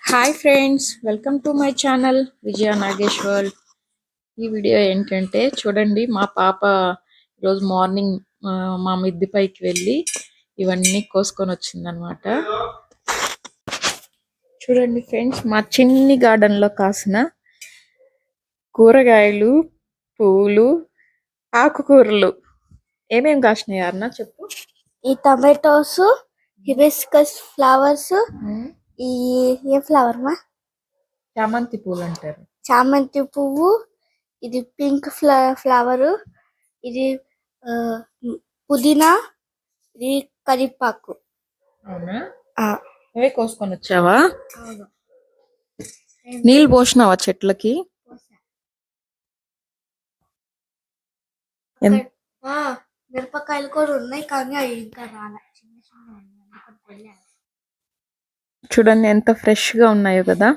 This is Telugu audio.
Hi friends, welcome to my channel Vijaya Nageshwar. ఈ వీడియో ఏంటంటే చూడండి, మా పాప ఈరోజు మార్నింగ్ మా మిద్ది పైకి వెళ్ళి ఇవన్నీ కోసుకొని వచ్చిందనమాట. చూడండి ఫ్రెండ్స్, మా చిన్ని గార్డెన్లో కాసిన కూరగాయలు, పువ్వులు, ఆకుకూరలు ఏమేమి కాసినాయి అన్న చెప్పు. ఈ టమాటోస్, హిబిస్కస్ ఫ్లవర్స్, ఈ ఏ ఫ్లవర్ మా చామంతి పూలు అంటారు. చామంతి పువ్వు, ఇది పింక్ ఫ్లవర్, ఇది పుదీనా, ఇది కరివేపాకు. అవునా, అవే కోసుకొని వచ్చావా? అవును. నీళ్ళు పోసినావా చెట్లకి? మిరపకాయలు కూడా ఉన్నాయి, కానీ అవి ఇంకా రాలే. చూడండి ఎంత ఫ్రెష్ గా ఉన్నాయో కదా.